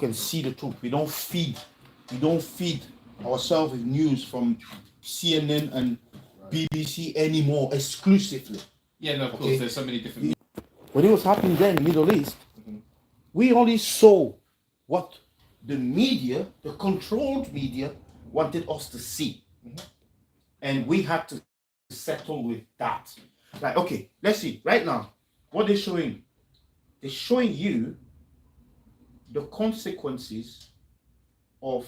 and see the truth. We don't feed ourselves with news from CNN and BBC anymore exclusively. Yeah, no, of course. There's so many different. When it was happening there in the Middle East, we only saw what the media, the controlled media, wanted us to see, and we had to settle with that. Like, okay, let's see right now what they're showing. They're showing you the consequences of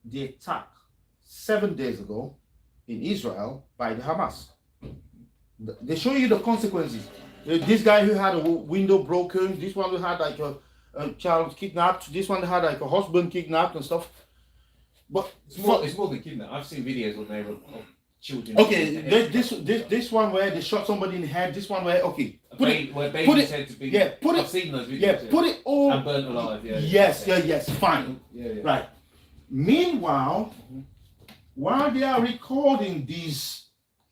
the attack 7 days ago in Israel by the Hamas. They show you the consequences. This guy who had a window broken, this one who had like a child kidnapped, this one had like a husband kidnapped and stuff. But it's more than kidnapped. I've seen videos when they were children. Okay, this one where they shot somebody in the head. This one where where babies had to be. I've seen those videos. Yeah, put it all. And burnt alive. Yeah. Yes. Fine. Yeah. Right. Meanwhile, while they are recording these,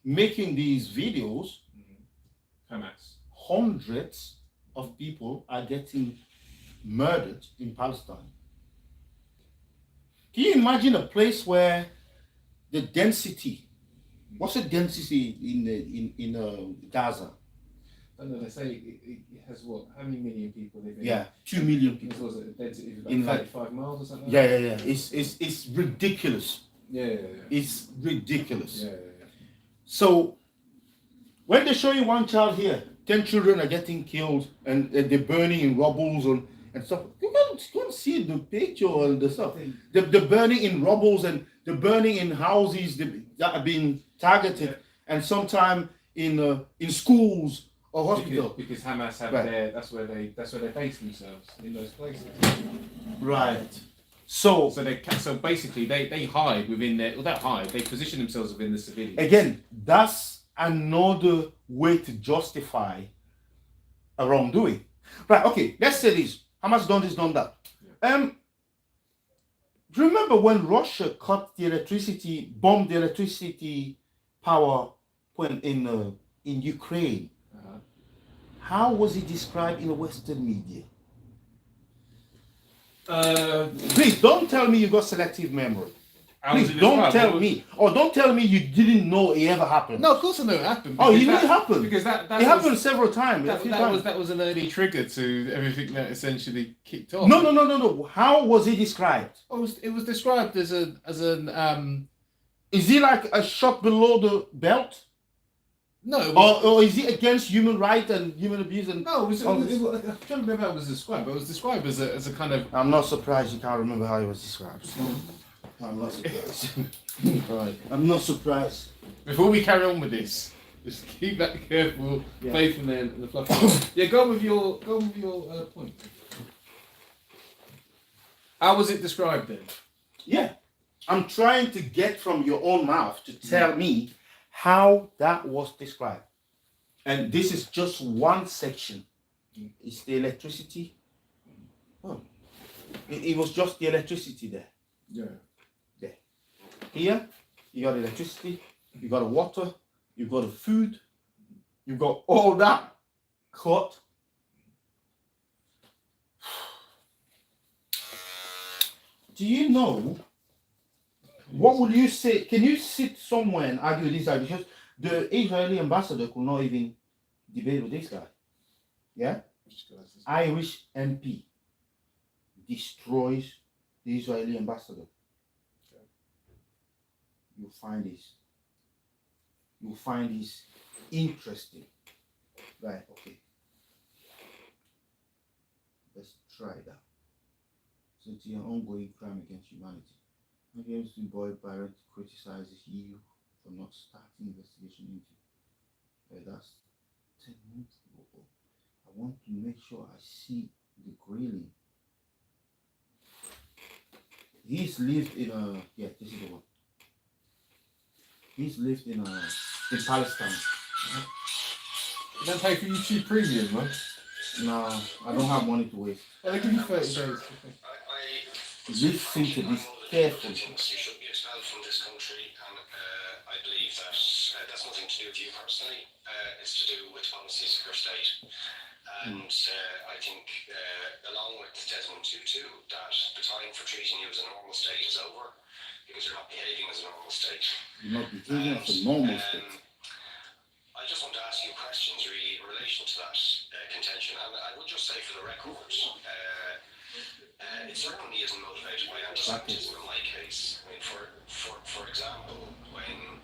making these videos, Hamas. Hundreds of people are getting murdered in Palestine. Can you imagine a place where the density? What's the density in Gaza? I don't know. They say it has what? How many million people live in? Yeah, 2 million people. Was it a density of about 35 miles or something? Yeah. It's ridiculous. Yeah. It's ridiculous. Yeah. So when they show you one child here, 10 children are getting killed and they're burning in rubbles and stuff. You can't see the picture and the stuff. The burning in rubbles and the burning in houses that are being targeted, and sometimes in schools or hospitals. Because Hamas have that's where they base themselves, in those places. Right. So basically they hide within their. Well, they hide. They position themselves within the civilians. Again, that's another way to justify a wrongdoing. Right, okay, let's say this. Hamas done this, done that. Yeah. Do you remember when Russia cut the electricity, bombed the electricity power plant in Ukraine? Uh-huh. How was it described in the Western media? Please don't tell me you got selective memory. Please don't tell me, or don't tell me you didn't know it ever happened. No, of course I know it happened. Oh, you know it happened because that it happened several times. That was an early trigger to everything that essentially kicked off. No. How was it described? Oh, it was described as an. Is it like a shot below the belt? No. Or is it against human rights and human abuse? And no, I'm trying to remember how it was described. But it was described as a kind of. I'm not surprised you can't remember how it was described. I'm not surprised. Right. I'm not surprised. Before we carry on with this, just keep that careful, faith in the fluff. Yeah, go on with your point. How was it described then? Yeah, I'm trying to get from your own mouth to tell me how that was described. And this is just one section. It's the electricity. Oh, it was just the electricity there. Yeah. Here, you got electricity, you got the water, you got the food, you got all that cut. Do you know, what would you say? Can you sit somewhere and argue with this guy? Because the Israeli ambassador could not even debate with this guy. Yeah? Irish MP destroys the Israeli ambassador. You'll find this interesting. Right, okay. Let's try that. So it's an ongoing crime against humanity. Against Boy Barrett criticizes you for not starting investigation into. That's 10 months ago. I want to make sure I see the grilling. He's lived in a this is the one. He's lived in Palestine. You don't pay for YouTube Premium, man? No, I don't have money to waste. Well, they give you 30 days. Listen to this carefully. You should be expelled from this country, and I believe that that's nothing to do with you personally. It's to do with policies of your state. And I think, along with Desmond Tutu, that the time for treating you as a normal state is over because you're not behaving as a normal state. You're not behaving as a normal state. I just want to ask you questions really in relation to that contention. And I would just say for the record, it certainly isn't motivated by anti-Semitism in my case. I mean, for example, when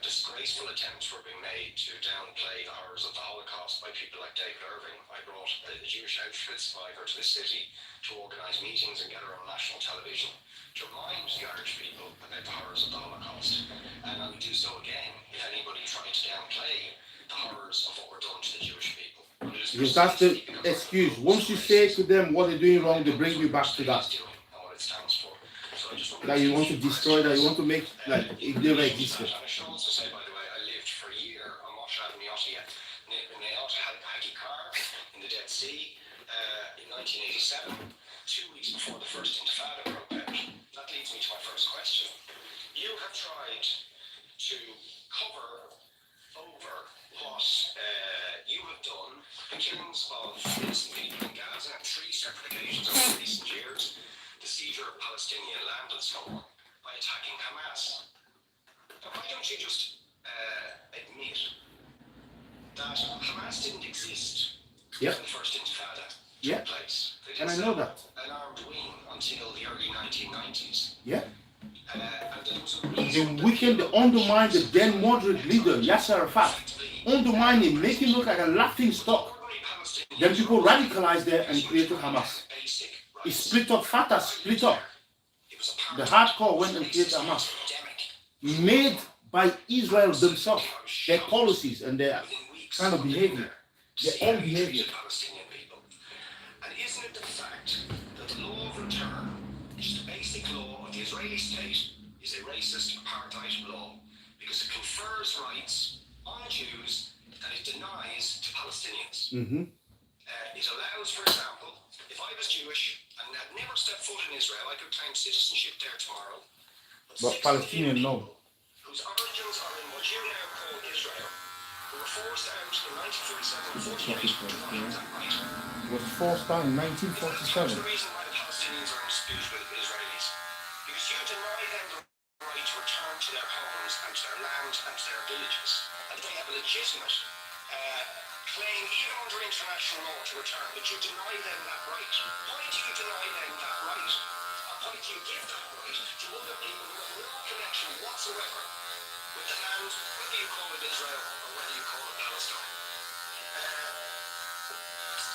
disgraceful attempts were being made to downplay the horrors of the Holocaust by people like David Irving, I brought the Jewish Auschwitz survivor to this city to organise meetings and get her on national television to remind the Irish people about the horrors of the Holocaust. And I would do so again if anybody tried to downplay the horrors of what were done to the Jewish people. Because that's the excuse. Once you say to them what they're doing wrong, they bring you back to that. That you want to destroy, that you want to make like it never existed. And I should also say, by the way, I lived for a year on Moshe Admioti in the Dead Sea in 1987, 2 weeks before the first Intifada broke out. That leads me to my first question. You have tried to cover over what you have done, the killings of innocent people in Gaza on 3 separate occasions over recent years, the seizure of Palestinian land and so on, by attacking Hamas. Now, why don't you just admit that Hamas didn't exist when the first Intifada took place? And I know that. An armed wing until the early 1990s. Yeah. And there was a reason They weakened, they undermined the then moderate leader, Yasser Arafat. Undermined him, make him look like a laughing stock. Then people radicalized there and created Hamas. It split up, Fatah split up. The hardcore went and created Hamas. Made by Israel themselves, their policies and their kind of behavior, their own behavior. And isn't it the fact that the law of return, which is the basic law of the Israeli state, is a racist apartheid law because it confers rights on Jews that it denies to Palestinians. It allows, for example, if I was Jewish and had never stepped foot in Israel, I could claim citizenship there tomorrow. But Palestinians no. Whose origins are in what you now call Israel, who were forced out in 1947 and 48 that right. Was forced out in That's 1947. the reason why the Palestinians are in dispute with the Israelis. Because you deny them the right to return to their homes and to their land and to their villages. And they have a legitimate claim, even under international law, to return, but you deny them that right. Why do you deny them that right? Or why do you give that right to other people who have no connection whatsoever with the land, whether you call it Israel or whether you call it Palestine?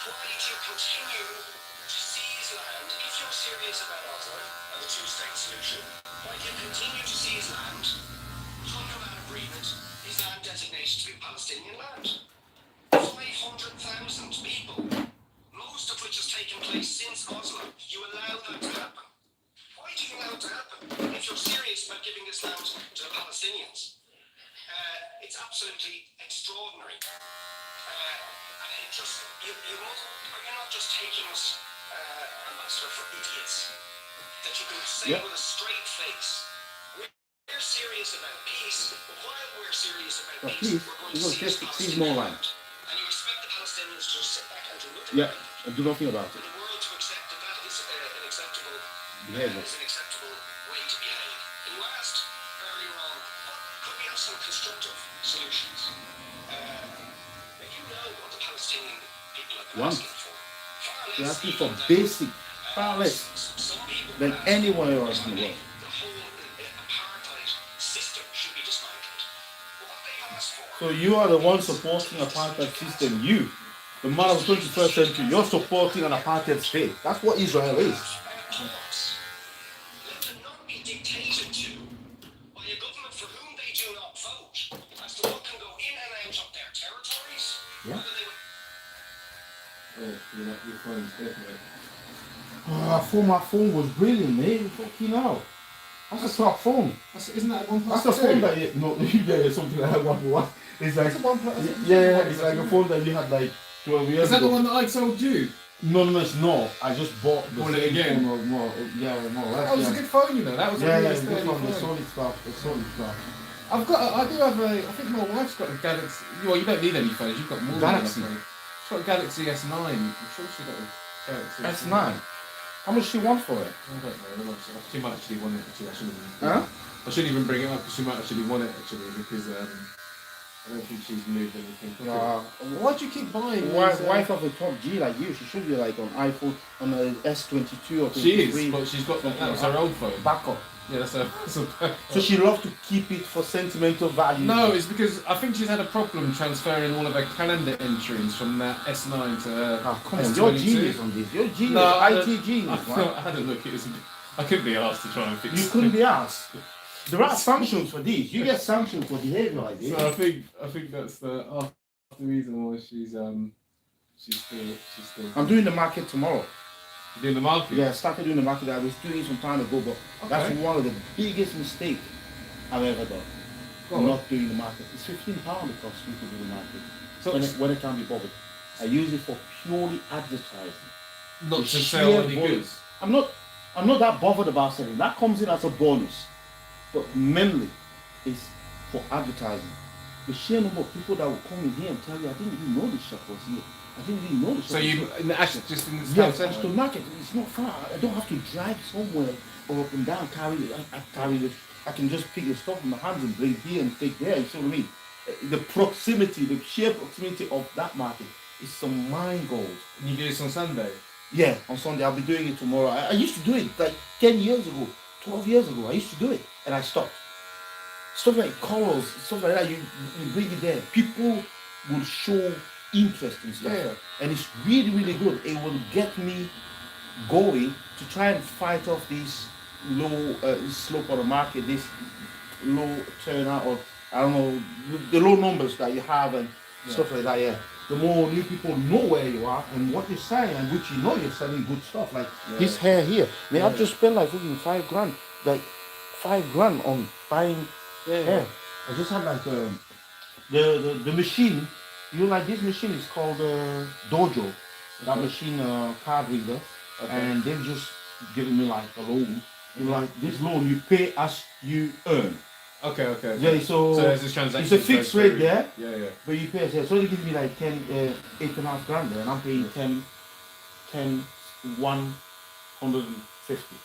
Why do you continue to seize land if you're serious about Oslo and the two-state solution? Why do you continue to seize land? Under that agreement is land designated to be Palestinian land. 500,000 people, most of which has taken place since Oslo. You allow that to happen. Why do you allow it to happen if you're serious about giving this land to the Palestinians? It's absolutely extraordinary. And it just, are you not just taking us, Ambassador, for idiots? That you can say with a straight face, we're serious about peace, but while we're serious about peace, we're going to seize Palestinian land. And you expect the Palestinians to just sit back and do nothing about it. And do nothing about For it. the world to accept that that is an acceptable Behavior. is an acceptable way to behave. And you asked earlier on, could we have some constructive solutions? Now you know what the Palestinian people have been asking for. They're asking for basic, far less Some people than are asking anywhere else in the world. the whole apartheid system should be dismantled. What they asked for. So you are the one supporting apartheid system. You, the man of the 21st century, you're supporting an apartheid state. That's what Israel is. Let them not be dictated to by a government for whom they do not vote as to what can go in and out of their territories. Yeah. Whether they would Your phone's definitely. Oh, I thought my phone was brilliant, mate. Fucking hell. That's a smart phone. Isn't that 1+2? That's a phone that you, no, you get something like that 1+1. It's like, It's a 1+2. yeah, it's like a phone that you had like 12 years Is that ago. the one that I sold you? No, it's not. I just bought the Bought it same again? phone or more, yeah, more or less. That was a good phone, you know. That was a Yeah, really it's sturdy good one, the phone. solid stuff, the solid stuff. I do have a, I think my wife's got a Galaxy. Well, you don't need any phones, you've got more Galaxy. than enough She's got a Galaxy S9. I'm sure she got a Galaxy That's nine. How much she want for it? I don't know. She might actually want it. Actually, Huh? I shouldn't even bring it up because she might actually want it actually because I don't think she's moved anything. Why do you keep buying? Wife of a top G like you, she should be like on iPhone on a S22 or 23. She is, but she's got that was her old phone. Backup. Yeah, that's her. So she loves to keep it for sentimental value. No, it's because I think she's had a problem transferring all of her calendar entries from that S9 to her Oh, come on, S22. you're genius on this. You're genius. No, I IT genius, man. I had a look. It was. I couldn't be asked to try and fix You it. couldn't be asked. There are sanctions for this. You get sanctions for behavior like this. So I think that's the reason why she's still. I'm doing the market tomorrow. You're doing the market. Yeah, I started doing the market. I was doing it some time ago, but that's one of the biggest mistakes I've ever done. Not doing the market. It's £15 it costs me to do the market. So when it can't be bothered. I use it for purely advertising. not the to sell sheer any volume. goods. I'm not that bothered about selling. That comes in as a bonus. But mainly it's for advertising. The sheer number of people that will come in here and tell you, I didn't even know this shop was here. I didn't even know this shop So was you here. actually just in the town Yes, centre? to market. It's not far. I don't have to drive somewhere or up and down, carry it. I carry it. I can just pick the stuff in my hands and bring here and take there. You see what I mean? The proximity, the sheer proximity of that market is some mind gold. And you do this on Sunday? Yeah, on Sunday. I'll be doing it tomorrow. I used to do it like 10 years ago, 12 years ago. I used to do it and I stopped. Stuff like colors, stuff like that, you bring it there. People will show interest in stuff. Yeah. And it's really, really good. It will get me going to try and fight off this low slope of the market, this low turnout, or I don't know, the low numbers that you have and stuff like that. Yeah. The more new people know where you are and what you're selling, and which you know you're selling good stuff. Like this hair here. Man, I've just spent like fucking $5 grand, like $5 grand on buying hair. I just had like the machine. You know, like this machine is called Dojo. That machine card reader, and they've just given me like a loan. You know, like this loan you pay as you earn. Okay. Yeah, so there's this transaction. it's a fixed rate there. Yeah. But you pay as so they give me like 8.5 grand there, and I'm paying 150.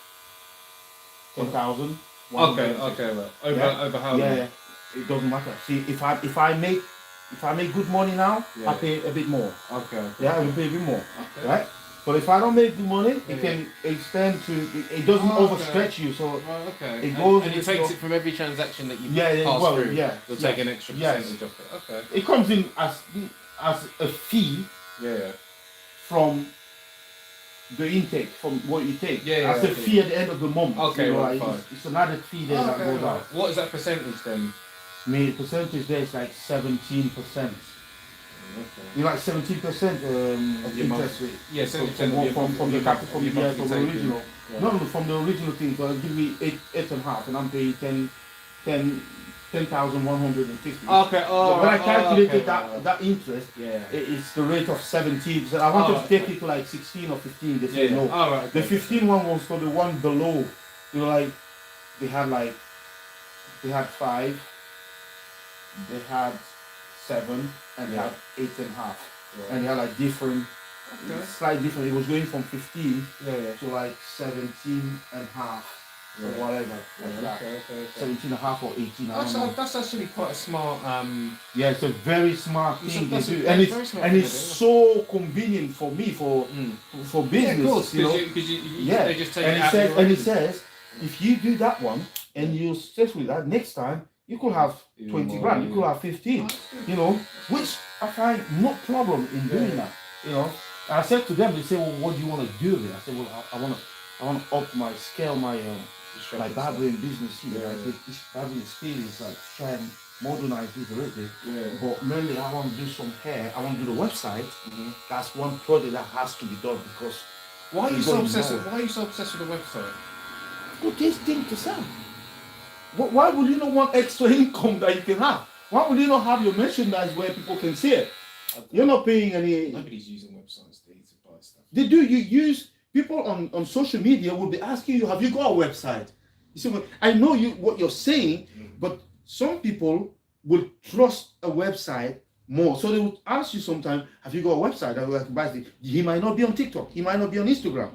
10,000. Okay, right. Over how long? Yeah. It doesn't matter. See, if I make good money now, I pay a bit more. Okay. Yeah, I pay a bit more. Okay. Right? But if I don't make good money, it can extend to. It doesn't overstretch you. So Okay. it goes. And it takes it from every transaction that you Yeah, pass through. yeah. You'll take an extra percentage of it. Okay. It comes in as a fee Yeah. from the intake, from what you take. Yeah, As a fee at the end of the month. Okay, You know, right, like, fine. it's another fee there that goes out. What is that percentage then? I mean, the percentage there is like 17%. Okay. You know, like 17% Of your interest rate. Yeah, 70% from the capital, from the monthly taking. original. Yeah. No, from the original thing. So give me 8.5, and I'm paying 10,150. Okay. So when I calculated okay. that interest, Yeah. it's the rate of 17. So I wanted to take it to like 16 or 15. They said no. All right. The 15 one was for the one below. You know, like they had 5, they had 7, and they had 8.5, and they had like different, slightly different. It was going from 15 to like 17.5 or whatever, like that. Okay. 17.5 or 18. I don't know. That's actually quite a smart. Yeah, it's a very smart thing they do, very smart and thing it's to do. so convenient for me for business. Yeah, of course. You know? Because Yeah, they just take and it it out says, your and it revenue. says, if you do that one and you successfully that next time, you could have Even 20 more, grand, you yeah. could have 15, you know, which I find no problem in doing that, you know. And I said to them, they say, well, what do you want to do with it? I said, well, I want to up my scale, my barbering business here. Yeah, Like this barbering space is like try and modernize this a little bit. Yeah. But mainly I want to do some hair. I want to do the website. Mhm. That's one project that has to be done because Why are you You so don't obsessed? know. Why are you so obsessed with the website? good this thing to sell. Why would you not want extra income that you can have? Why would you not have your merchandise where people can see it? You're not paying any. Nobody's using websites to buy stuff. They do. You use people on social media will be asking you, have you got a website? You see, I know what you're saying, but some people will trust a website more. So they would ask you sometimes, have you got a website that I can buy this? He might not be on TikTok. He might not be on Instagram.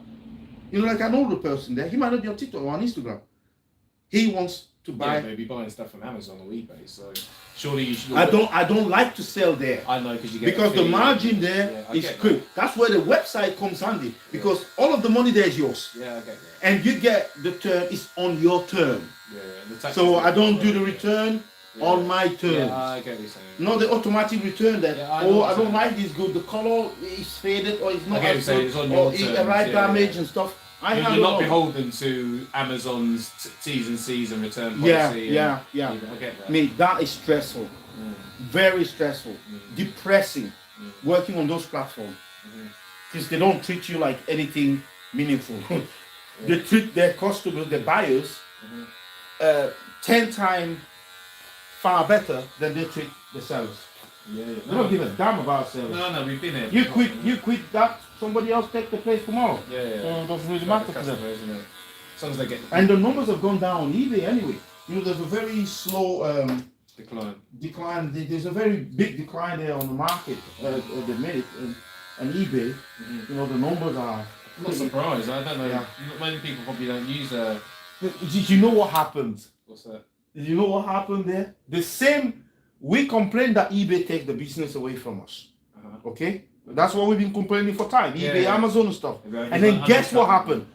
You know, like an older person there, he might not be on TikTok or on Instagram. He wants to buy. Yeah, maybe buying stuff from Amazon or eBay. So surely you should. I don't like to sell there. I know because you get Because a the fee. margin there Yeah, I is get good. That's where the website comes handy. Because all of the money there is yours. Yeah, I get that. And you get the term is on your term. Yeah, and the taxes So are- I don't do the return on my terms. Yeah, I get what you're saying. Not the automatic return that, Yeah, I know oh, what I you're don't saying. like this good, the color is faded or it's not I get what as you're saying, good, it's on or your it terms, arrived yeah, damaged yeah. and stuff. I You're handle not all. beholden to Amazon's T's and C's and return policy. Yeah, and- yeah. I get that. Mate, that is stressful. Very stressful. Depressing. Working on those platforms. Because they don't treat you like anything meaningful. They treat their customers, their buyers, 10 times far better than they treat the sellers. Yeah, yeah. They don't give a damn about sellers. No, we've been here. You quit that, somebody else take the place tomorrow. Yeah, yeah. So it doesn't really Like matter the for them. customer, isn't it? As long as they get the And the numbers have gone down on eBay anyway. You know, there's a very slow decline. decline. There's a very big decline there on the market at the minute. And eBay, you know, the numbers are. I'm not surprised. I don't know. Yeah. Many people probably don't use. Did you know what happened? What's that? Did you know what happened there? The same. We complain that eBay takes the business away from us. Uh-huh. Okay, that's what we've been complaining for time. Yeah, eBay, yeah. Amazon, and stuff. Exactly. And then But guess what understand. happened?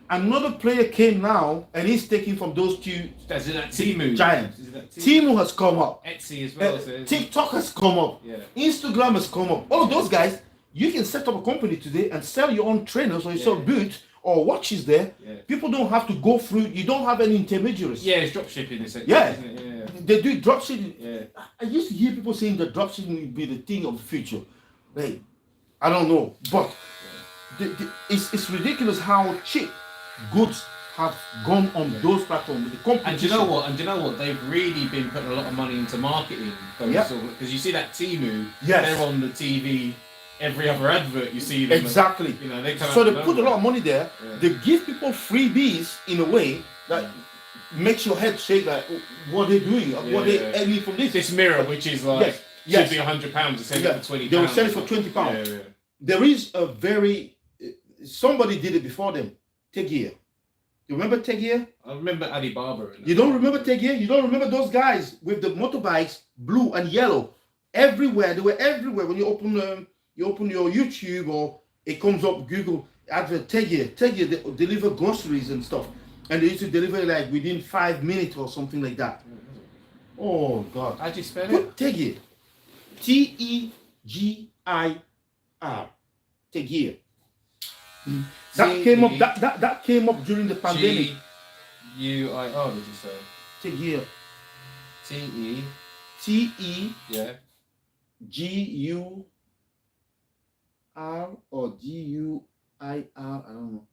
Another player came now, and he's taking from those two Is it that Temu? giants. Is it that Temu? Temu has come up. Etsy as well. TikTok has come up. Yeah. Instagram has come up. All of those guys, you can set up a company today and sell your own trainers or you sell Yeah. boots or watches there. Yeah. People don't have to go through. You don't have any intermediaries. Yeah, it's drop shipping. Isn't Yeah. it? Yeah. They do dropshipping. Yeah. I used to hear people saying that dropshipping will be the thing of the future. Like, I don't know, but it's ridiculous how cheap goods have gone on those platforms. The competition. And do you know what? They've really been putting a lot of money into marketing. Yeah. Because you see that Temu, Yes. they're on the TV. Every other advert you see them. Exactly. You know, they come So out they of put a nowhere. lot of money there. Yeah. They give people freebies in a way that makes your head shake. Like, what are they doing? What are they Yeah. earning from this? This mirror, which is like Yes. should be £100, to sell Yeah. it for £20. They will sell it for £20. Yeah. There is a very somebody did it before them. Tegear. You remember Tegear? I remember Alibaba. You don't remember Tegear? You don't remember those guys with the motorbikes, blue and yellow, everywhere? They were everywhere. When you open your YouTube or it comes up Google advert Tegear. Tegear, they deliver groceries and stuff, and they used to deliver like within 5 minutes or something like that. Oh God! How'd you spell it? Put Tegear. Tegir. Tegear. That came up. That came up during the pandemic. G-U-I-R, did you say? Tegear. T-E, yeah. T-E-G-U-R or G-U-I-R. I don't know.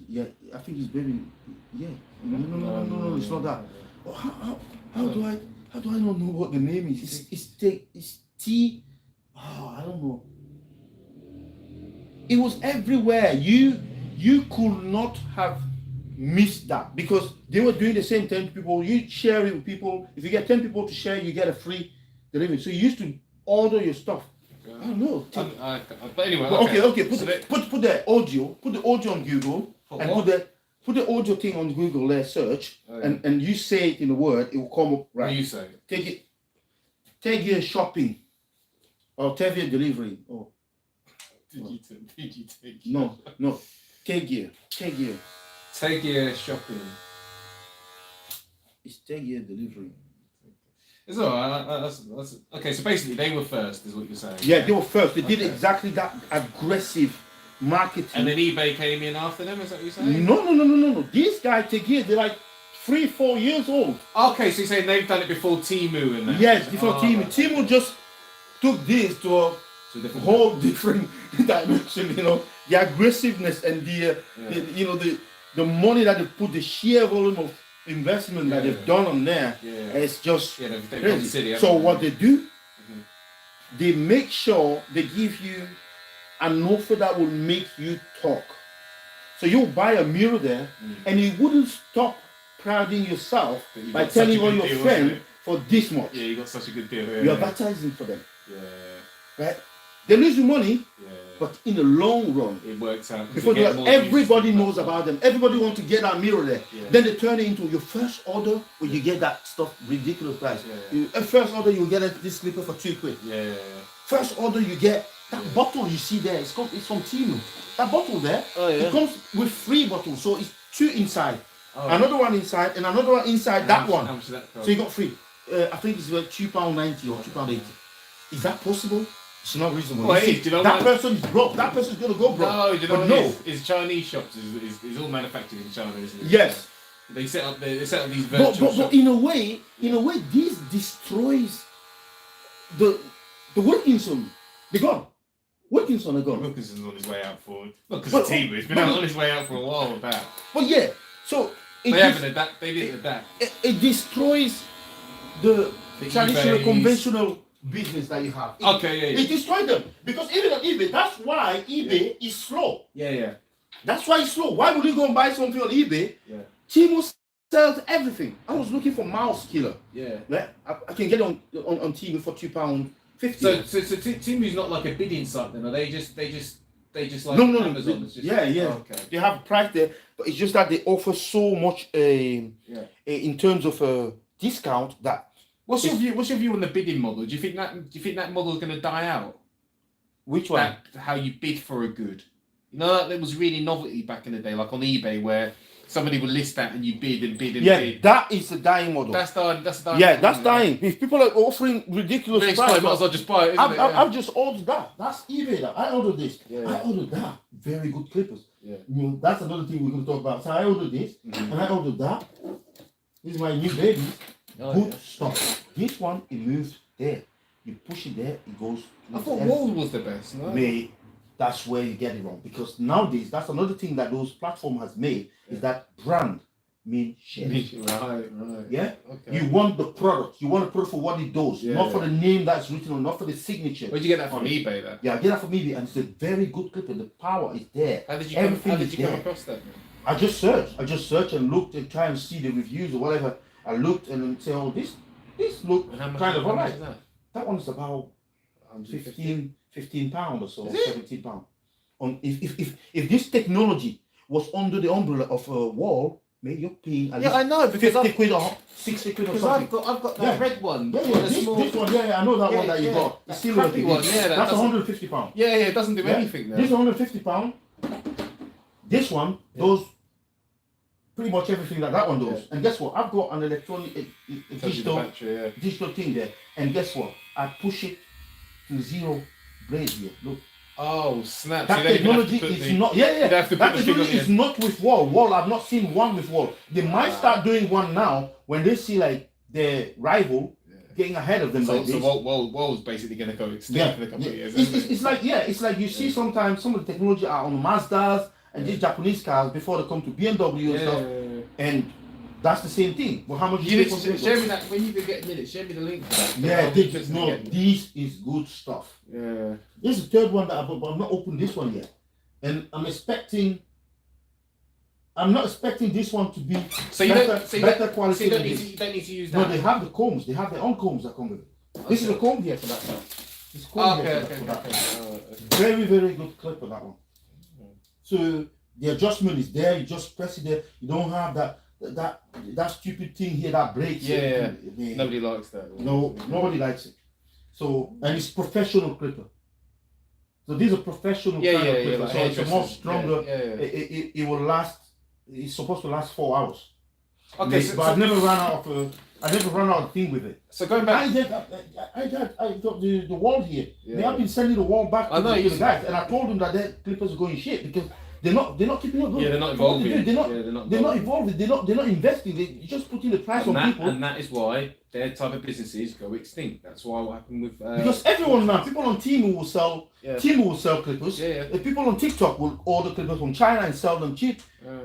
Yeah, I think it's baby. Yeah. No, it's not that. Oh, how do I not know what the name is? It's T. Oh, I don't know. It was everywhere. You could not have missed that because they were doing the same 10 people. You share it with people. If you get 10 people to share, you get a free delivery. So you used to order your stuff. I don't know. But anyway, But okay. So Put the audio on Google and put the audio thing on Google there, search, and you say it in a word, it will come up what right. do you say? Take your shopping or take your delivery. Oh Did you take? no. Take your Take your shopping. it's take your delivery. It's alright. That's okay. So basically, they were first, is what you're saying. Yeah, they were first. They did Okay. exactly that aggressive marketing. And then eBay came in after them. Is that what you're saying? No. These guys take here, they're like 3-4 years old. Okay, so you're saying they've done it before Temu and that? Yes, before Temu. right. Temu just took this to a So different. whole different dimension, the aggressiveness and the money that they put, the sheer volume of investment that they've done on there, it's just they've gone crazy. silly, So haven't what they do, they make sure they give you an offer that will make you talk. So you buy a mirror there, and you wouldn't stop prouding yourself But you by got such telling a all good your deal, friends wasn't it? for this much. Yeah, you got such a good deal. Yeah, You're advertising for them, yeah, right? They lose you money, yeah. but in the long run, It works out. 'cause before they get they- more everybody users. knows about them. Everybody wants to get that mirror there. Yeah. Then they turn it into your first order where you get that stuff ridiculous price. Yeah. First order you get this slipper for £2. Yeah. First order you get that bottle you see there. It's from Temu. That bottle there. Oh, yeah. It comes with 3 bottles, so it's 2 inside, Oh. another one inside, and another one inside that one. How much does that cost? So you got 3. I think it's about £2.90 or £2.80. Is that possible? It's not reasonable. Well, You see, do you know that what? person is broke. That person's gonna go broke. No, you know but what no. it is? It's Chinese shops. Is all manufactured in China, isn't it? Yes. They set up these virtual But shops. in a way, this destroys the Wilkinson. They're gone. Wilkinson are gone. Wilkinson's on his way out for not because But- of Temu. It's been but- out on his way out for a while with that. But yeah, so They haven't adapt. They didn't adapt. it destroys the traditional, eBays. conventional business that you have. Okay, yeah, It yeah. destroyed them because even on eBay, that's why eBay is slow. Yeah. That's why it's slow. Why would you go and buy something on eBay? Yeah. Temu sells everything. I was looking for mouse killer. Yeah. Yeah, I can get it on Temu for £2.50. So Temu's not like a bidding site then, are they just like No. Amazon? It's just, Yeah. Oh, okay. They have a price there, but it's just that they offer so much in terms of discount that. What's your view on the bidding model? Do you think that model is going to die out? Which one? That how you bid for a good. You know, that was really novelty back in the day, like on eBay, where somebody would list that and you bid and bid and Yeah, bid. that is the dying model. That's dying. Yeah, that's dying. If people are offering ridiculous Next prices, time, might as well just buy it. Isn't it? I've just ordered that. That's eBay. That I ordered this. Yeah. I ordered that. Very good clippers. Yeah. You know, that's another thing we're going to talk about. So I ordered this, and I ordered that. This is my new baby. Oh, Good yeah. stuff. This one, it moves there. You push it there, it goes. I thought Wall was the best. No? Mate, that's where you get it wrong. Because nowadays, that's another thing that those platforms has made is that brand mean shit. Right. Yeah. Okay. You want the product. You want the product for what it does, Yeah, not for yeah. the name that's written on, not for the signature. Where'd you get that from? on it. eBay, though. Yeah, I get that from eBay, and it's a very good clipper. The power is there. How did you Everything come is there. across that? Man? I just searched and looked and try and see the reviews or whatever. I looked and then say, oh, this look And how much, kind of how much alright. is that? That one's about 15 pound or so, Is it? 17 pound. On if this technology was under the umbrella of a wall, maybe you're paying at Yeah, I least know because 50 quid or 60 quid or I've something. got that Yeah. red one. Yeah, the this small- one, yeah, I know that Yeah, one that you yeah. got. That It's still crappy one, yeah, that that's doesn't- 150 pound. Yeah, it doesn't do Yeah. anything there. This is 150 pound. This one does pretty much everything that that one does. Yeah. And guess what? I've got an electronic, a Tells you the digital, battery, yeah. digital thing there. And guess what? I push it to 0 blaze here. Look. Oh snap! That So you don't even have to technology put is the- not. Yeah. you'd have to That put the thing on technology the is not with wall. Wall. I've not seen one with wall. They might start doing one now when they see like their rival getting ahead of them So, like so this. Wall's basically going to go extinct Yeah, in a couple of years. It's, isn't it's, it? it's like it's like you see sometimes some of the technology are on Mazdas and these Japanese cars before they come to BMW and stuff, and that's the same thing. But how much You you need pay to for share me that when you get a minute. Share me the link for that. Yeah, I'm this, interested no, in getting- this is good stuff. Yeah. This is the third one that I'm not opened this one yet, and I'm not expecting this one to be So you better, don't. So you better don't, quality so you don't than need this. to. You don't need to use No, that. they have the combs. They have their own combs that come with it. This is a comb here for that one. This comb Okay. here Okay. for that one. Okay. Very, very good clip for that one. So the adjustment is there. You just press it there. You don't have that stupid thing here that breaks. Yeah. Yeah. Nobody likes that. No, nobody likes it. So and it's professional clipper. So these are professional Yeah. kind of Yeah. clipper. Like So it's a more hairdressers. stronger. Yeah. It will last. It's supposed to last 4 hours. Okay. So, but I've never run out of. I never run out of thing with it. so going back. I got the wall here. Yeah. They have been sending the wall back I know, to you the guys, and I told them that their clippers are going shit because they're not keeping up. Yeah, they're not What they evolving. do, Yeah, They're not evolving. They're not investing. They're just putting the price on people. And that is why their type of businesses go extinct. That's why what happened with. Because everyone now, people on Temu will sell. Yeah. Temu will sell clippers. Yeah. The people on TikTok will order clippers from China and sell them cheap.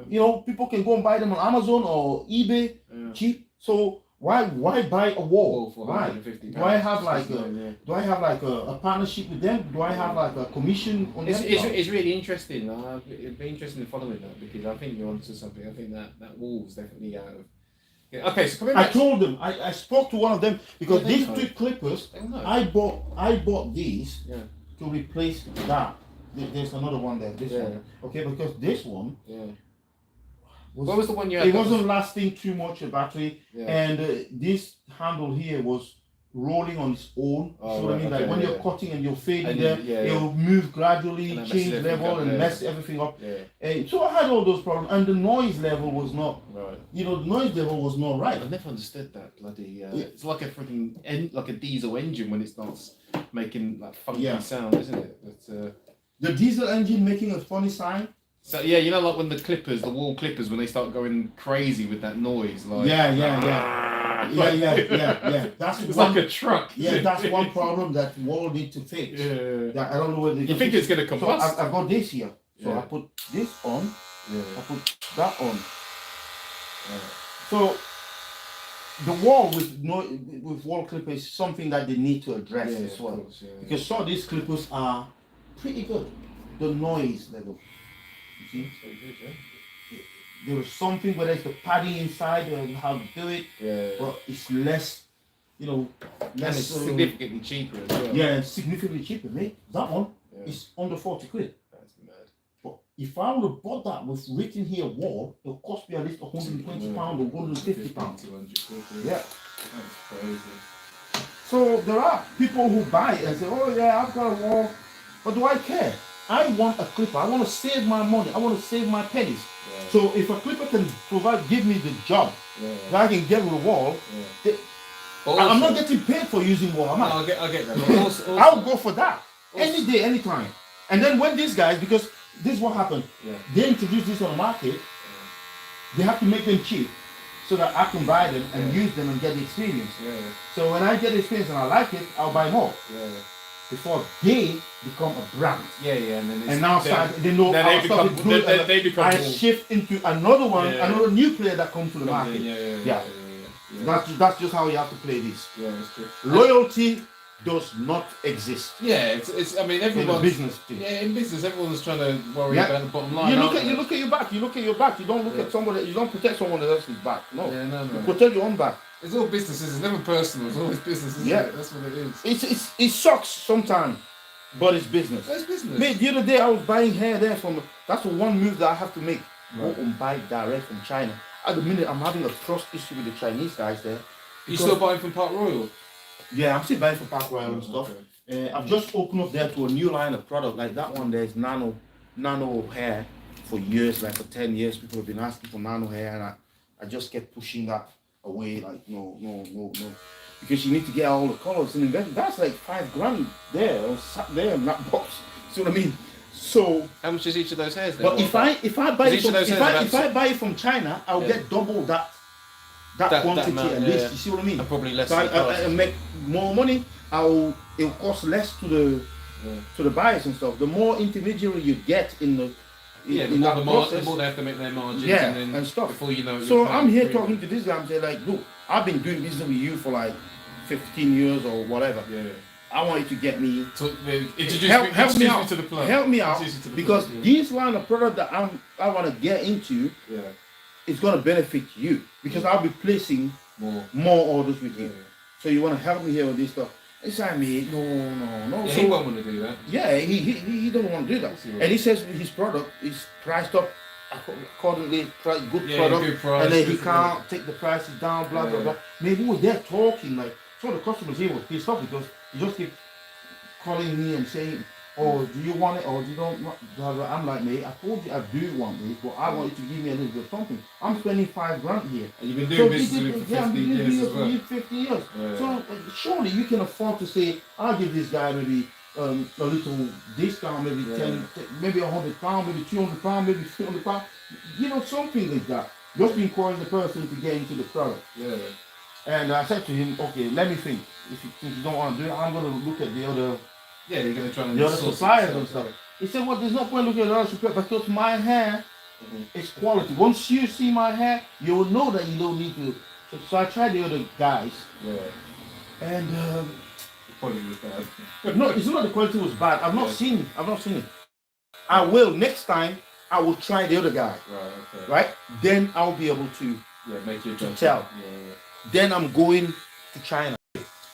You know, people can go and buy them on Amazon or eBay Yeah. cheap. So Why buy a wall? For Why? £150. Do I have like Yeah. do I have like a partnership with them? Do I have like a commission on It's, them? it's, No. it's really interesting. It'd be interesting to follow that because I think you're onto something. I think that wall's definitely out of. Yeah, okay, so coming I back. told them. I spoke to one of them because Yeah, they these know. two clippers. They know. I bought these Yeah. to replace that. There's another one there. This Yeah. one. Okay, because this one Yeah. was, What was the one you had? it wasn't lasting too much a battery, Yeah. and this handle here was rolling on its own. Oh, See what I right, mean? okay, Like when yeah. you're cutting and you're fading And there, yeah, it yeah. will move gradually, And that change messes everything level, up, and yeah. mess everything up. Yeah. And so I had all those problems, and the noise level was not. Right. You know, the noise level was not right. I've never understood that bloody. Yeah. It's like a freaking like a diesel engine when it starts making like funky Yeah. sound, isn't it? But, The diesel engine making a funny sign. so yeah, you know, like when the wall clippers, when they start going crazy with that noise, like Yeah. That's It's one. like a truck. Yeah, that's one problem that wall need to fix. Yeah. That I don't know whether You think it's gonna So combust? I got this here. So Yeah. I put this on. Yeah. I put that on. So the wall with wall clippers is something that they need to address Yeah, as of well. course, yeah. Because some of these clippers are pretty good. The noise level. You see? So good, yeah. There is something, whether it's the padding inside or how to do it, Yeah. but it's less, And less. it's significantly cheaper as well. Yeah, it's significantly cheaper, mate. That one Yeah. is under 40 quid. That's mad. But if I would have bought that with written here wall, it would cost me at least £120 or £150. 200 quid. Yeah. That's crazy. So there are people who buy it and say, oh yeah, I've got a wall. But do I care? I want a clipper. I want to save my money. I want to save my pennies. Yeah. So if a clipper can give me the job Yeah. that I can get with a wall, Yeah. But I'm not also- getting paid for using wall. am No, I? I get that. But also, I'll go for that also- any day, anytime. And then when these guys, because this is what happened, Yeah. they introduce this on the market, they have to make them cheap so that I can buy them and Yeah. use them and get the experience. Yeah. So when I get the experience and I like it, I'll buy more Yeah. before they become a brand. Yeah. And then it's, And now they know then our they stuff become is good, and they become I more- shift into another one, Yeah. another new player that comes to the market. Yeah. That's just how you have to play this. Yeah, it's true. Loyalty does not exist Yeah, it's. I mean, in the everyone's. business thing. Yeah, in business, everyone's trying to worry Yeah. about the bottom line. You look aren't at they? you look at your back. You look at your back. You don't look Yeah. at somebody. You don't protect someone else's back. No, Yeah, no. you protect your own back. It's all businesses. It's never personal. It's always business. Isn't Yeah. it? That's what it is. It sucks sometimes, but it's business. It's business. Mate, the other day I was buying hair there from. That's the one move that I have to make. Right. Go and buy direct from China. At the minute, I'm having a trust issue with the Chinese guys there. You because- still buying from Park Royal? Yeah, I'm still buying from Park Royal and stuff. I've just opened up there to a new line of product like that one. There's nano hair for years, like for 10 years. People have been asking for nano hair, and I just kept pushing that away. Like no, because you need to get all the colors and invest. That's like $5,000 there, or sat there in that box. See what I mean? So, How much is each of those hairs? Then? but What if about- I buy Is it each from, of those if hairs I about- buy it from China, I'll Yeah. get double that That quantity amount, at yeah, least. yeah. You see what I mean? and probably less. So than the I price. make more money. It'll cost less to the buyers and stuff. The more intermediary you get in the Yeah, the in more, that the, more, the process. more they have to make their margins, Yeah, and, then and stuff. before you know it, So you're I'm paying here $3. talking to this guy. I'm saying like, look, I've been doing business with you for like 15 years or whatever. Yeah. I want you to get me. So, introduce Help me me out. to the plug. Help me out Introduce you to the because plug, yeah. this line of product that I want to get into Yeah. is gonna benefit you because I'll be placing More. orders with Yeah. you. So you want to help me here with this stuff? It's like me, no. Yeah, So- he won't want to do that. Yeah, he doesn't want to do that. Of course he will. And he says his product is priced up accordingly, good Yeah, product, good price, and then he good can't take the prices down, blah, blah, Yeah. blah. Maybe we were there talking, like, some of the customers here were pissed off because he just keep calling me and saying, oh, do you want it or do you don't want blah, blah. I'm like, mate, I told you I do want this, but I want you to give me a little bit of something. I'm spending $5,000 here. And you've been So doing he business did- with him for yeah, I'm 15 doing years business as for well. you 50 years. Yeah. So surely you can afford to say, I'll give this guy maybe a little discount, maybe Yeah. 10, maybe £100, maybe £200, maybe £300, you know, something like that. Just to encourage the person to get into the product. Yeah. And I said to him, okay, let me think. Since you don't want to do it, I'm going to look at the other Yeah, you're going to try and the other source it suppliers yourself, and stuff. yeah. He said, well, there's no point looking at the other suppliers because my hair Mhm. is quality. Once you see my hair, you will know that you don't need to So I tried the other guys, Yeah. and Probably was bad. no, it's not the quality was bad. I've not Yeah. seen. I've not seen it. I will next time. I will try the other guy, Right. Okay. right? Then I'll be able to. Yeah. Make your To judgment. tell. Yeah. Then I'm going to China.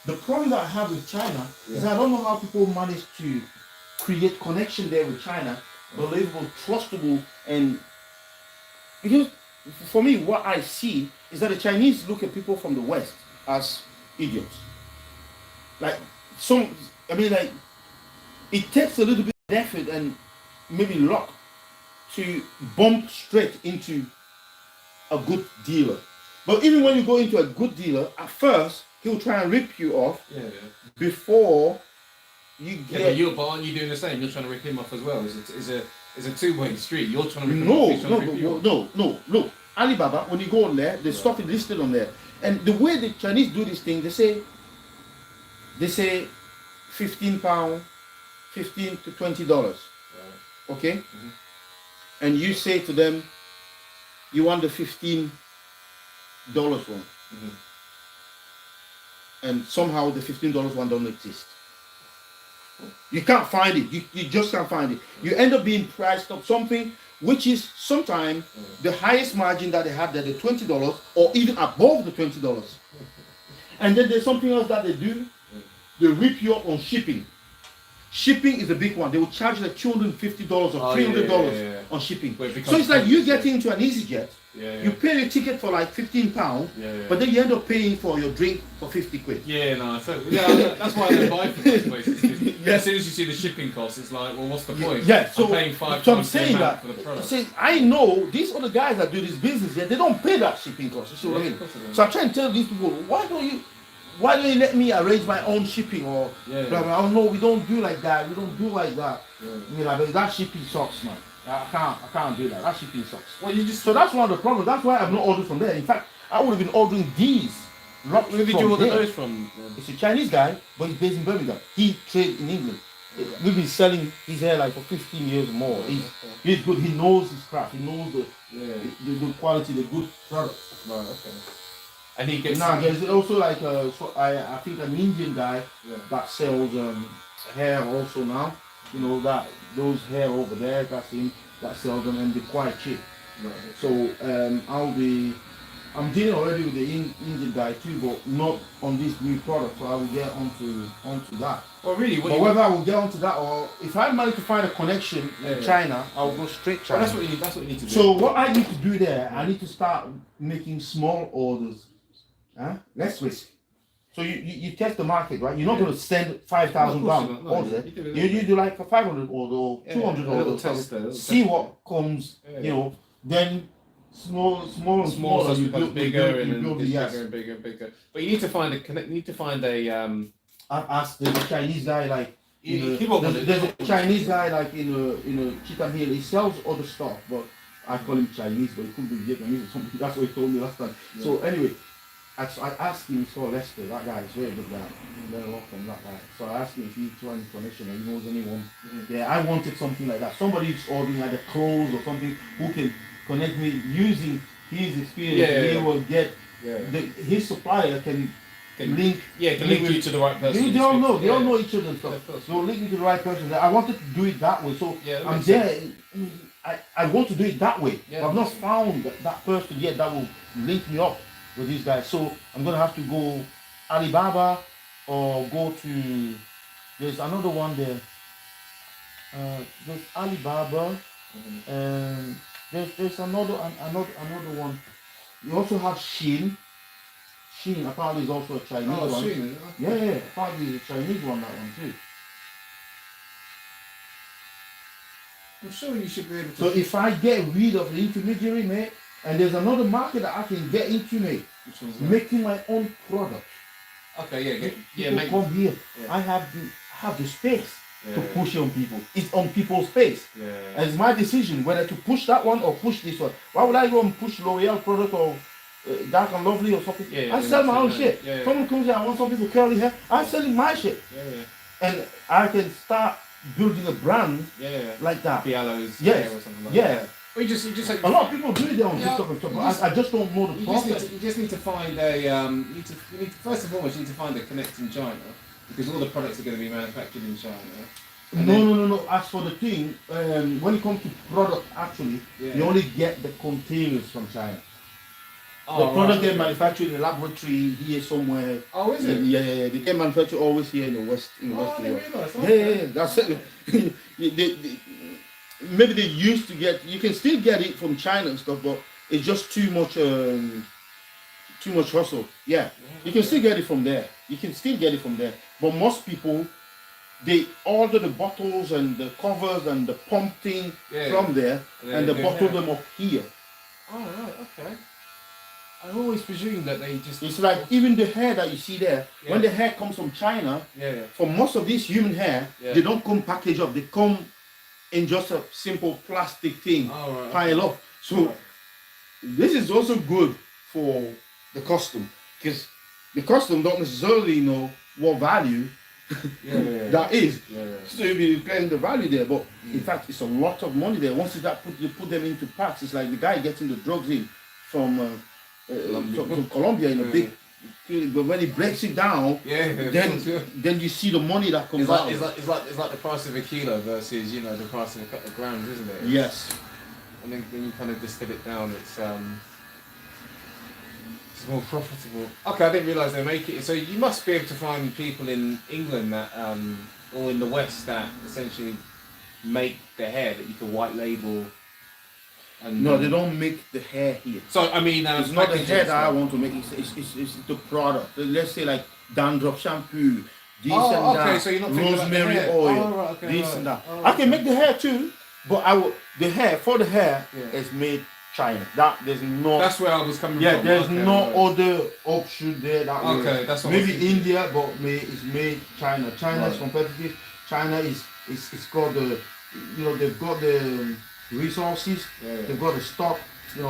The problem that I have with China is I don't know how people manage to create connection there with China, believable, trustable, and because for me, what I see is that the Chinese look at people from the West as idiots. Like like it takes a little bit of effort and maybe luck to bump straight into a good dealer. But even when you go into a good dealer, at first he'll try and rip you off Yeah. before you Yeah, get. but aren't you doing the same? You're trying to rip him off as well. It's a two-way street. You're trying to rip him No, off. He's trying to rip you off. no. Look, Alibaba, when you go on there, the stuff is listed on there. And the way the Chinese do this thing, they say £15, $15 to $20. Right. Okay? And you say to them, you want the $15 one. And somehow the $15 one don't exist. You can't find it. You just can't find it. You end up being priced up something which is sometimes the highest margin that they have there, the $20 or even above the $20. And then there's something else that they do. They rip you up on shipping. Shipping is a big one. They will charge like $250 or $300 on shipping. So it's like you get into an EasyJet. You pay a ticket for like £15, but then you end up paying for your drink for 50 quid. Yeah, no, that's why I don't buy from those places. 'Cause as soon as you see the shipping cost, it's like, well, what's the point? Yeah, so I'm paying 5 so I'm times the saying amount that. for the product. See, I know these other guys that do this business, they don't pay that shipping cost. You see what I mean? of course they don't. So I try and tell these people, why don't you let me arrange my own shipping or blah, blah. Oh no, we don't do like that. We don't do like that. I mean, like, that shipping sucks, man. I can't do that. That shipping sucks. Well, you just So that's one of the problems. That's why I've not ordered from there. In fact, I would have been ordering these. Not where did from you order there. those from? It's a Chinese guy, but he's based in Birmingham. He trades in England. We've been selling his hair like for 15 years or more. He's good. He knows his craft. He knows the quality, the good product. Right, okay. And he gets. Now there's also like I think an Indian guy that sells hair also now. You know that those hair over there, that's him that sells them and they're quite cheap. Right. So I'm dealing already with the Indian guy too, but not on this new product. So I will get onto that. Well, really, But whether I will get onto that or if I manage to find a connection in China, I'll go straight China. Well, that's what you need to do. So what I need to do there, I need to start making small orders. Less risk. So you test the market, right? You're not going to send £5,000 order. You do like a 500 order or 200 order. See what comes, then small and smaller. You build bigger the and bigger. But you need to find a I asked the Chinese guy like. There's a Chinese guy like in Cheetham Hill. He sells other stuff, but I call him Chinese, but he could be Vietnamese or something. That's what he told me last time. Yeah. So anyway. I asked him, he saw Lester, that guy is a very good guy. Very welcome, that guy. So I asked him if he's trying connection or he knows anyone. Yeah, I wanted something like that. Somebody who's ordering either clothes or something who can connect me using his experience. He will get his supplier can link. Yeah, can link you to the right person. They all know each other and stuff. So link me to the right person. I wanted to do it that way. So I'm there. I want to do it that way. Yeah, I've not found that person yet that will link me up with these guys. So I'm gonna have to go Alibaba or go to there's another one there. There's Alibaba and there's another one. You also have Shein. Shein apparently is also a Chinese one. Shein, yeah, apparently it's a Chinese one, that one too. I'm sure you should be able to. So if I get rid of the intermediary, mate, and there's another market that I can get into, mate, making my own product. Okay, come here. Yeah. I have the space to push on people. It's on people's space. Yeah. And it's my decision whether to push that one or push this one. Why would I go and push L'Oreal product or Dark and Lovely or something? I sell my own shit. Someone comes here, I want something for curly hair. I'm selling my shit. And I can start building a brand like that. Bialo's yes. or something like that. Yeah. Well, you just A lot of people do it there on Yeah, TikTok and stuff, you but just- I just don't know the You just, need process. to, you just need to find a you need to, first and foremost you need to find a connect in China because all the products are going to be manufactured in China. And No, then- no, no, no. As for the thing, when it comes to product, actually, Yeah. you only get the containers from China. Oh, The product right, get okay. manufactured in a laboratory here somewhere. Oh, is it? Yeah, yeah, yeah. They get manufactured always here in the west. In the Oh, I west didn't world. realise. Yeah, yeah, yeah. That's it. Maybe they used to get. You can still get it from China and stuff, but it's just too much hustle. Yeah, you can still get it from there. You can still get it from there. But most people, they order the bottles and the covers and the pump thing Yeah. from there, and they they bottle have- them up here. Oh, right, okay. I always presumed that they just. It's like even the hair that you see there. When Yeah. the hair comes from China, Yeah, yeah. for most of this human hair, Yeah. they don't come packaged up. They come in just a simple plastic thing, Oh, right. pile up. So Right. this is also good for the custom because the custom don't necessarily know what value Yeah, yeah, yeah. that is. Yeah, yeah. So you'll be paying the value there, but in fact, it's a lot of money there. Once you put them into packs, it's like the guy getting the drugs in from from Colombia in a big. But when he breaks it down, Yeah, yeah, of course, yeah. then you see the money that comes It's out. it's like the price of a kilo versus the price of a couple of grams, isn't it? Yes. And then when you kind of distill it down, it's more profitable. Okay, I didn't realise they make it. So you must be able to find people in England that or in the West that essentially make the hair that you can white label. And No, they don't make the hair here. So I mean, It's not the packaging hair that I stuff. want to make. It's the product. Let's say like dandruff shampoo, this Oh, and okay, that, so you're not thinking about the rosemary hair. oil, Oh, right, okay, this right. and that. Oh, I can okay. make the hair too, but the hair Yeah. is made China. That there's no. That's where I was coming Yeah, from. there's Okay, no right. other option there. That way. Okay, that's what I was maybe thinking. India, but it's made China. China is Right. competitive. China is it's got the they've got the resources. Yeah, yeah. They've got the stock. They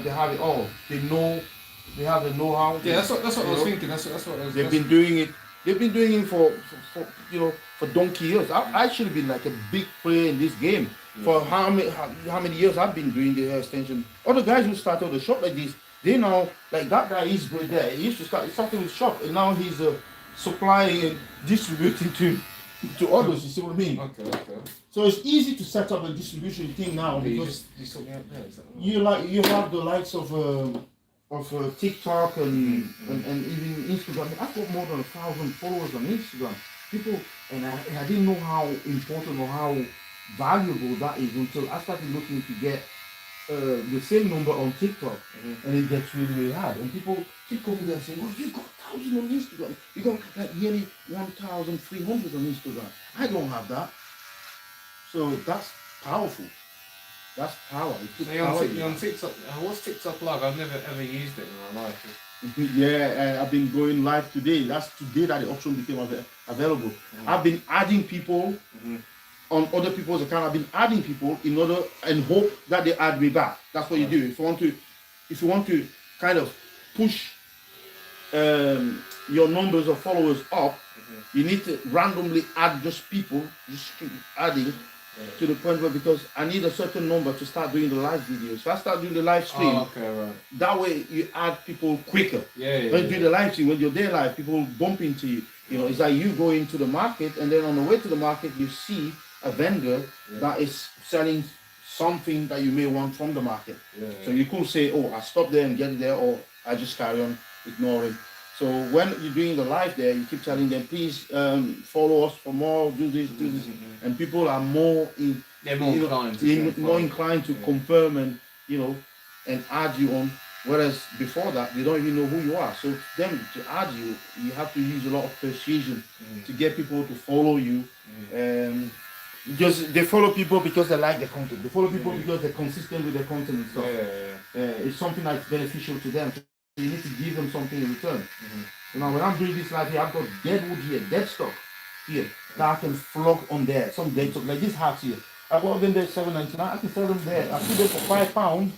have it all. They have the know-how. Yeah, that's what I You was know, thinking. That's what I was. They've been doing it. They've been doing it for donkey years. I should have been like a big player in this game. For how many years I've been doing the hair extension. Other guys who started the shop like this, they know, like that guy is good there. He used to started with shop, and now he's supplying and distributing to others. You see what I mean? Okay. So it's easy to set up a distribution thing now Okay, you because just sort me out there. Is that right? you have the likes of TikTok and even Instagram. I've got more than 1,000 followers on Instagram. People, and I didn't know how important or how valuable that is until I started looking to get the same number on TikTok, and it gets really, really hard. And people keep coming there and saying, "Oh, you got 1,000 on Instagram. You got like nearly 1,300 on Instagram. I don't have that." So that's powerful. That's power. It puts So you're power on, in you're it. on TikTok. What's TikTok Live? I've never ever used it in my life. Yeah, I've been going live today. That's today that the option became available. I've been adding people on other people's account. I've been adding people in order and hope that they add me back. That's what you do. If you want to kind of push your numbers of followers up, you need to randomly add just people, just keep adding to the point where, because I need a certain number to start doing the live videos. So I start doing the live stream. Oh, okay, right. That way you add people quicker. Yeah. When you do the live stream, when you're there live, people bump into you. It's like you go into the market, and then on the way to the market, you see a vendor that is selling something that you may want from the market. So you could say, "Oh, I stop there and get it there," or I just carry on ignoring. So when you're doing the live there, you keep telling them, "Please follow us for more. Do this, do this," and people are more They're more inclined to inclined to confirm and and add you on. Whereas before that, they don't even know who you are. So them to add you, you have to use a lot of persuasion to get people to follow you. Because they follow people because they like the content. They follow people because they're consistent with their content and stuff. It's something that's beneficial to them. So you need to give them something in return. So now when I'm doing this live here, I've got dead wood here, dead stock here that I can flog on there. Some dead stock, like this hat here. I bought them there $7.99. I can sell them there. I put them for £5.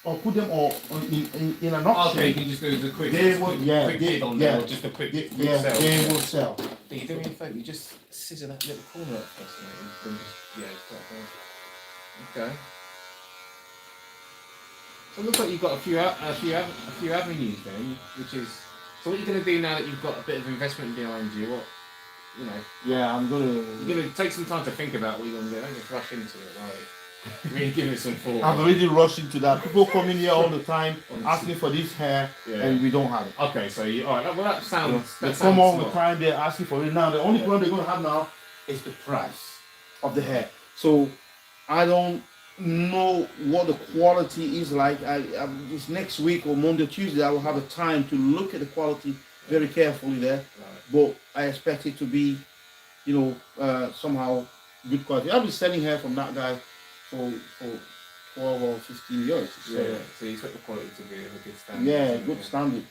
Or put them all in an auction. Okay, you can just do the quick. They will, quick bid on there, or just a quick sell. they will sell. But you do me a favour, you just scissor that little corner up first, mate. And then just, yeah, it's quite nice. Okay. So it looks like you've got a few avenues then, which is. So what are you going to do now that you've got a bit of investment behind you? What, you know, Yeah, I'm gonna. you're going to take some time to think about what you're going to do. Don't just rush into it. Like, really give it some thought. I'm already rushing to that. People come in here all the time Honestly. asking for this hair, Yeah. and we don't have it. Okay, so you, all right. Well, that sounds. They That come sounds all the smart. time. They're asking for it now. The only problem they're gonna have now is the price of the hair. So I don't know what the quality is like. This next week or Monday, Tuesday, I will have a time to look at the quality very carefully there. Right. But I expect it to be, somehow good quality. I've been selling hair from that guy for 12 or 15 years. So, Yeah. So you expect the quality to be of a good standard. yeah, good standard.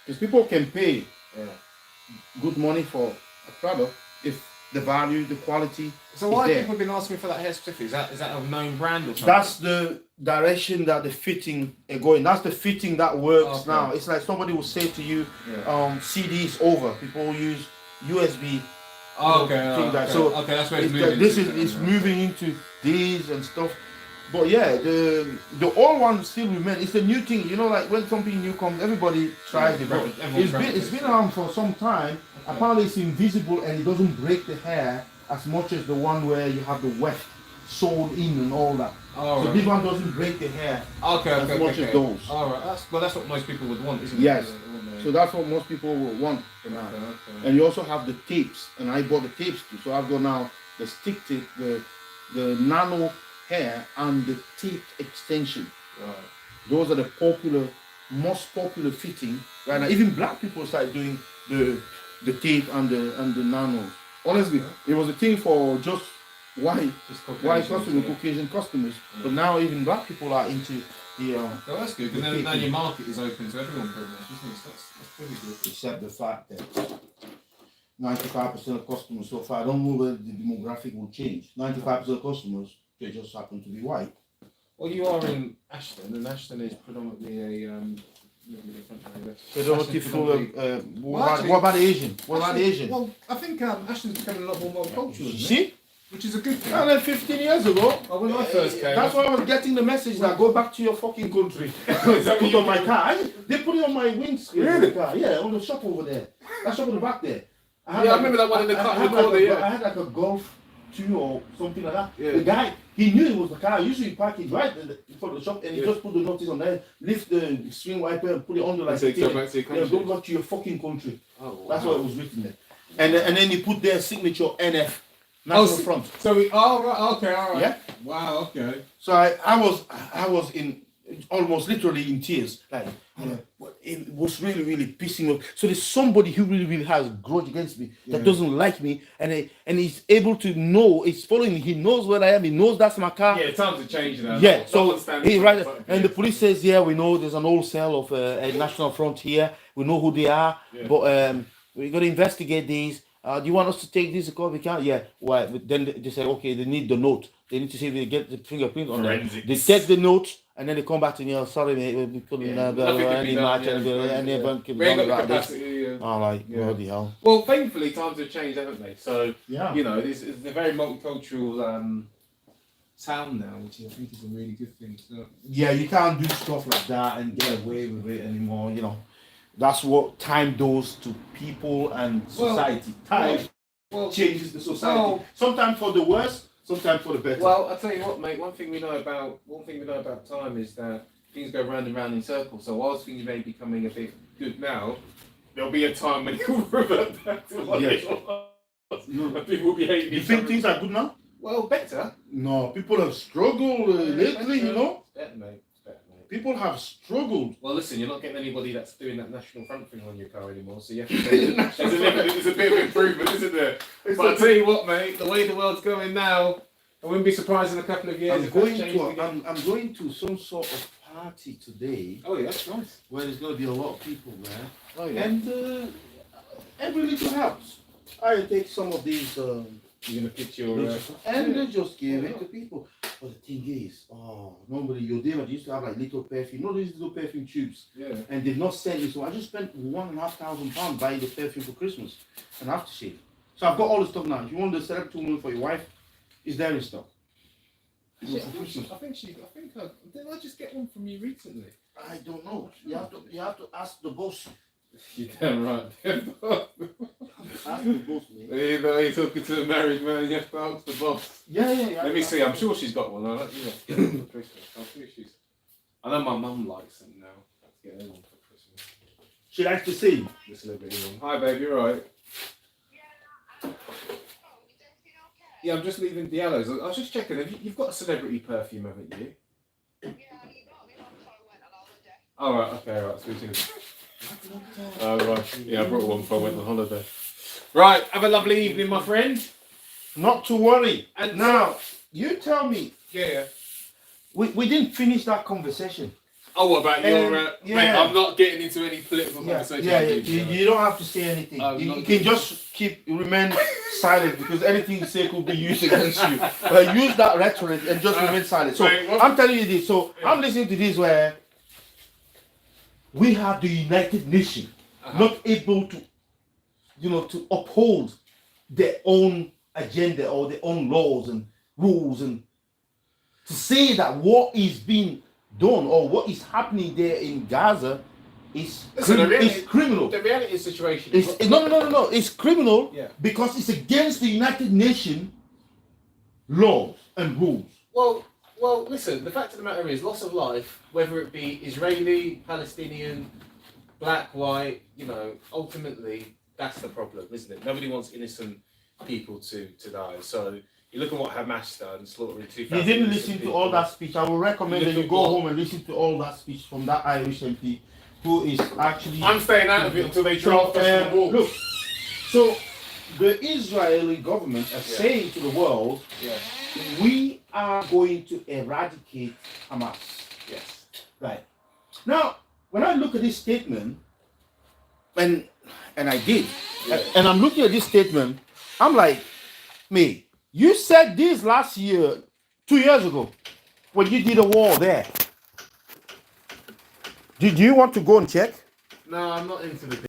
Because people can pay Yeah. good money for a product if the value, the quality. So is why have there. people been asking for that hair specifically? Is that a known brand or something? That's the direction that the fitting are going. That's the fitting that works Okay. now. It's like somebody will say to you, Yeah. CD is over. People use USB. Oh, okay. think that. Okay. So okay, that's where it's It's moving. like, this to is then, it's right. moving into these and stuff. But yeah, the old one still remains. It's a new thing, like when something new comes, everybody tries it. But Everyone's it's been around for some time. Okay. Apparently, it's invisible and it doesn't break the hair as much as the one where you have the weft sewed in and all that. Oh, So right. this one doesn't break the hair. Okay, as okay, much okay. as those. All right. That's what most people would want, isn't it? Yes. They want So that's what most people will want for now. the- okay. And you also have the tapes, and I bought the tapes too. So I've got now the stick tape, the nano hair, and the tape extension. Right. Those are the most popular fitting right now. Even black people start doing the tape and the nanos. Honestly, it was a thing for just white Just customers, yeah. Caucasian customers. But now even black people are into the. No, that's good. The Because now tape. your market is open to everyone pretty much, isn't it? So that's pretty good. Except the fact that 95% of customers so far, I don't know whether the demographic will change. 95% of customers, they just happen to be white. Well, you are in Ashton, and Ashton is predominantly a Predominantly full of. actually- What about the Asian? What about the Asian? Well, I think Ashton's becoming a lot more multicultural, You isn't it? see? Which is a good thing. And then 15 years ago, Oh, when I first came, that's why I was getting the message that go back to your fucking country. Put on my car. They put it on my windscreen. Really? Of the car. Yeah, on the shop over there. That shop in the back there. Yeah, I remember that one in the car- I had corner, like a- yeah. I had like a Golf 2 or something like that. Yeah. The guy, he knew it was the car. Usually he parked it right in front of the shop and he Yeah. just put the notice on there, lift the screen wiper and put it under like So a you go thing. back to your Yeah, country. go back to your fucking country. Oh, wow. That's what it was written there. And then he put their signature NF, National so- Front. So we. Oh, right. Okay. All right. Yeah. Wow. Okay. So I was in almost literally in tears. Like it was really, really pissing me off. So there's somebody who really, really has a grudge against me that doesn't like me, and he's able to know. He's following me. He knows where I am. He knows that's my car. Yeah, times are changing now. Yeah, No so one stands he for right, something. and the police says, yeah, we know there's an old cell of a National Front here. We know who they are, Yeah. but we got to investigate these. Do you want us to take this to court? We can't. Yeah. Why? But then they say, okay, they need the note. They need to see if they get the fingerprint on it. Forensics. They take the note, and then they come back to me. Oh, sorry, mate, we couldn't Yeah, nothing can be any done, match yeah, and yeah. everyone can We ain't got the about this. capacity. Yeah. I'm like, Yeah. bloody hell. Well, thankfully, times have changed, haven't they? So, Yeah. you know, it's a very multicultural town now, which I think is a really good thing. So, Yeah, you can't do stuff like that and get away with it anymore. That's what time does to people and society. Time well, changes the society. well- Sometimes for the worse, sometimes for the better. well, I tell you what, mate. One thing we know about time is that things go round and round in circles. So, whilst things may be becoming a bit good now, there'll be a time when it will revert back to what Yes. it was. No. And people will behave. You think things are good now? Well, better. No, people have struggled lately. It's better, mate. It's better, mate. People have struggled. Well, listen, you're not getting anybody that's doing that National Front thing on your car anymore, so you have to say there's a bit of improvement, isn't there? But I tell you what, mate, the way the world's going now, I wouldn't be surprised in a couple of years I'm if that going changed to again. I'm going to some sort of party today Oh yeah, that's nice. where there's going to be a lot of people there, Oh and every little helps. I take some of these. You're gonna pitch your. And they just give it to people. But the thing is, normally your David used to have like little perfume, these little perfume tubes, Yeah. and they've not sent me. So I just spent £1,500 buying the perfume for Christmas and aftershave. So I've got all the stuff now. If you want the select tool for your wife, it's there in stock. Shit, I think didn't I just get one from you recently? I don't know. You have to ask the boss. You're damn right. Ask the boss, man. Either you're talking to a married man, you have to ask the boss. Yeah. Let me see. I'm sure she's got one. I'll let you know. For Christmas. I'll see if she's. I know my mum likes them now. Let's get her one for Christmas. She likes to sing. The celebrity one. Hi, babe. You're right. Yeah, I'm just leaving Diallo's. I was just checking. You've got a celebrity perfume, haven't you? Yeah, you got me one before I went on holiday. Oh, right. Okay. Right. Sweet. Right. Yeah, I brought one before I went on holiday. Right. Have a lovely evening, my friend. Not to worry. And Now, you tell me. Yeah. We didn't finish that conversation. Oh, what about your? Yeah. Mate, I'm not getting into any political conversation. You don't have to say anything. You can just remain silent because anything you say could be used against you. Use that rhetoric and just remain silent. So Right, I'm telling you this. So I'm listening to this where we have the United Nations not able to, to uphold their own agenda or their own laws and rules, and to say that what is being done or what is happening there in Gaza is criminal. The reality situation. No. It's criminal Yeah. because it's against the United Nations laws and rules. Well, listen. The fact of the matter is, loss of life, whether it be Israeli, Palestinian, black, white, ultimately that's the problem, isn't it? Nobody wants innocent people to die. So you look at what Hamas done, slaughtering 2,000. You didn't listen to all that speech. I will recommend that you go home and listen to all that speech from that Irish MP who is actually. I'm staying out of it until they draft us from the wall. Look, so the Israeli government is saying to the world, Yeah. we are going to eradicate Hamas. Yes. Right. Now, when I look at this statement, and I did, and I'm looking at this statement, I'm like, me, you said this last year, 2 years ago, when you did a war there. Did you want to go and check? No, I'm not into the